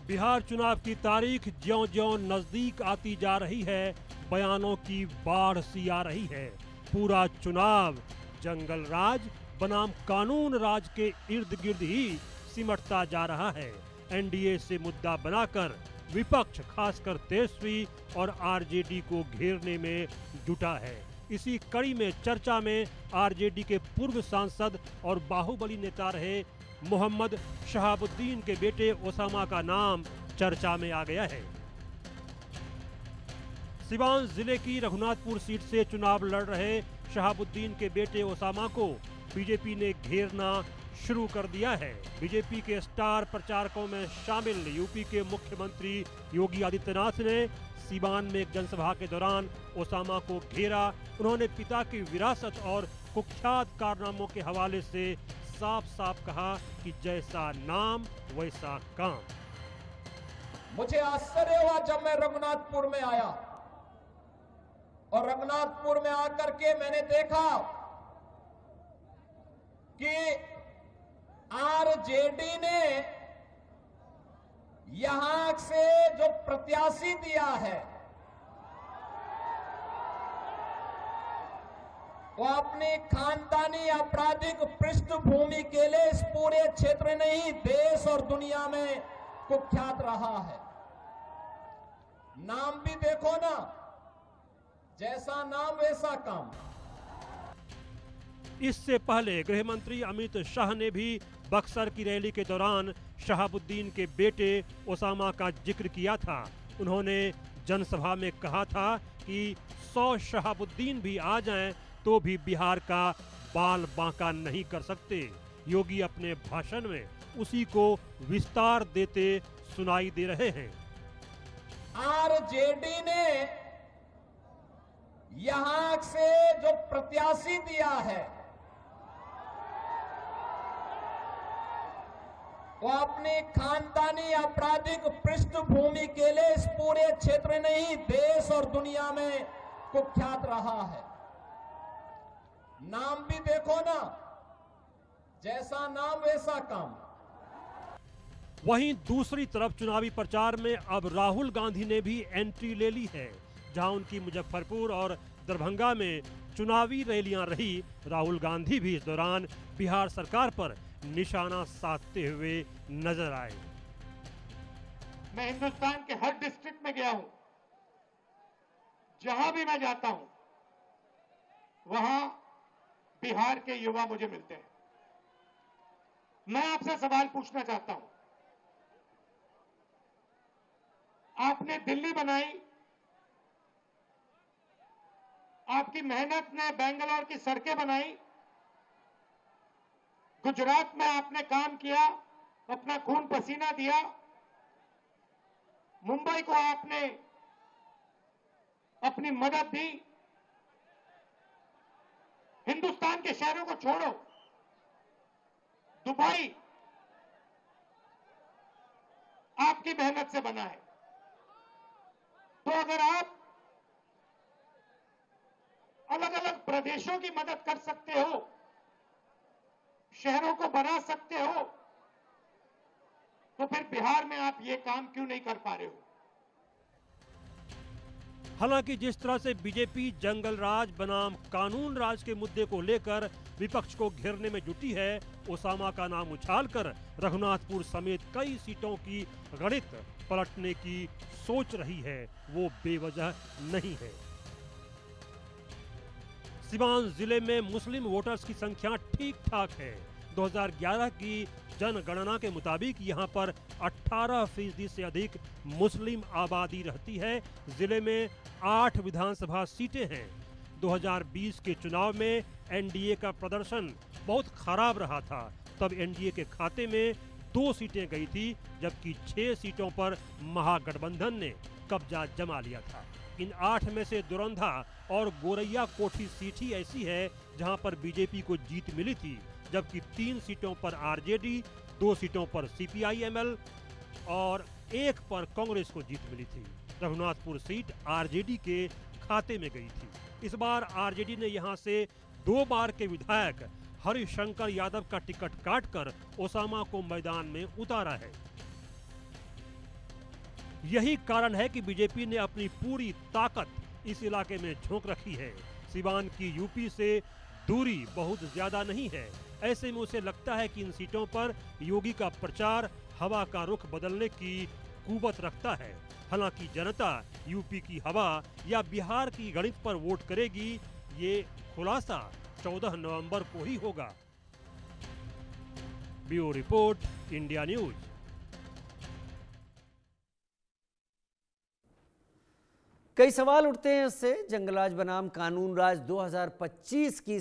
बिहार चुनाव की तारीख ज्यों-ज्यों नजदीक आती जा रही है, बयानों की बाढ़ सी आ रही है। पूरा चुनाव जंगल राज बनाम कानून राज के इर्द गिर्द ही सिमटता जा रहा है। एनडीए से मुद्दा बनाकर विपक्ष खासकर तेजस्वी और आरजेडी को घेरने में जुटा है। इसी कड़ी में चर्चा में आरजेडी के पूर्व सांसद और बाहुबली नेता रहे मोहम्मद शहाबुद्दीन के बेटे ओसामा का नाम चर्चा में आ गया है। सिवान जिले की रघुनाथपुर सीट से चुनाव लड़ रहे शहाबुद्दीन के बेटे ओसामा को बीजेपी ने घेरना शुरू कर दिया है। बीजेपी के स्टार प्रचारकों में शामिल यूपी के मुख्यमंत्री योगी आदित्यनाथ ने सीवान में एक जनसभा के दौरान ओसामा को घेरा। उन्होंने पिता की विरासत और कुख्यात कारनामों के हवाले से साफ साफ कहा कि जैसा नाम वैसा काम। मुझे आश्चर्य हुआ जब मैं रघुनाथपुर में आया और रघुनाथपुर में आकर के मैंने देखा कि आरजेडी ने यहां से जो प्रत्याशी दिया है वो अपनी खानदानी आपराधिक पृष्ठभूमि के लिए इस पूरे क्षेत्र नहीं देश और दुनिया में कुख्यात रहा है। नाम भी देखो ना, जैसा नाम वैसा काम। इससे पहले गृह मंत्री अमित शाह ने भी बक्सर की रैली के दौरान शहाबुद्दीन के बेटे ओसामा का जिक्र किया था। उन्होंने जनसभा में कहा था कि 100 शहाबुद्दीन भी आ जाएं तो भी बिहार का बाल बांका नहीं कर सकते। योगी अपने भाषण में उसी को विस्तार देते सुनाई दे रहे हैं। आरजेडी ने यहां से जो प्रत्याशी दिया है वो अपनी खानदानी आपराधिक पृष्ठभूमि के लिए इस पूरे क्षेत्र नहीं देश और दुनिया में कुख्यात रहा है। नाम भी देखो ना, जैसा नाम वैसा काम। वहीं दूसरी तरफ चुनावी प्रचार में अब राहुल गांधी ने भी एंट्री ले ली है। जहां उनकी मुजफ्फरपुर और दरभंगा में चुनावी रैलियां रही, राहुल गांधी भी इस दौरान बिहार सरकार पर निशाना साधते हुए नजर आए। मैं हिंदुस्तान के हर डिस्ट्रिक्ट में गया हूं, जहां भी मैं जाता हूं वहां बिहार के युवा मुझे मिलते हैं। मैं आपसे सवाल पूछना चाहता हूं, आपने दिल्ली बनाई, आपकी मेहनत ने बेंगलोर की सड़कें बनाई, गुजरात में आपने काम किया, अपना खून पसीना दिया, मुंबई को आपने अपनी मदद दी। हिंदुस्तान के शहरों को छोड़ो, दुबई आपकी मेहनत से बना है। तो अगर आप अलग अलग प्रदेशों की मदद कर सकते हो, शहरों को बना सकते हो, तो फिर बिहार में आप ये काम क्यों नहीं कर पा रहे हो? हालांकि जिस तरह से बीजेपी जंगल राज बनाम कानून राज के मुद्दे को लेकर विपक्ष को घेरने में जुटी है, ओसामा का नाम उछालकर रघुनाथपुर समेत कई सीटों की गणित पलटने की सोच रही है, वो बेवजह नहीं है। सिवान जिले में मुस्लिम वोटर्स की संख्या ठीक ठाक है। 2011 की जनगणना के मुताबिक यहां पर 18% से अधिक मुस्लिम आबादी रहती है। जिले में 8 विधानसभा सीटें हैं। 2020 के चुनाव में एनडीए का प्रदर्शन बहुत खराब रहा था। तब एनडीए के खाते में 2 सीटें गई थी, जबकि 6 सीटों पर महागठबंधन ने कब्जा जमा लिया था। इन 8 में से दुरंधा और गोरैया कोठी सीट ही ऐसी है जहां पर बीजेपी को जीत मिली थी, जबकि 3 सीटों पर आरजेडी, 2 सीटों पर सीपीआई-एमएल और 1 पर कांग्रेस को जीत मिली थी। रघुनाथपुर सीट आरजेडी के खाते में गई थी। इस बार आरजेडी ने यहां से 2 बार के विधायक हरिशंकर यादव का टिकट काटकर ओसामा को मैदान में उतारा है। यही कारण है कि बीजेपी ने अपनी पूरी ताकत इस इलाके में झोंक रखी है। सिवान की यूपी से दूरी बहुत ज्यादा नहीं है, ऐसे में उसे लगता है कि इन सीटों पर योगी का प्रचार हवा का रुख बदलने की कुवत रखता है। हालांकि जनता यूपी की हवा या बिहार की गणित पर वोट करेगी, ये खुलासा 14 नवंबर को ही होगा। Bureau report, India news. कई सवाल उठते हैं इससे। जंगलराज बनाम कानून राज 2025 की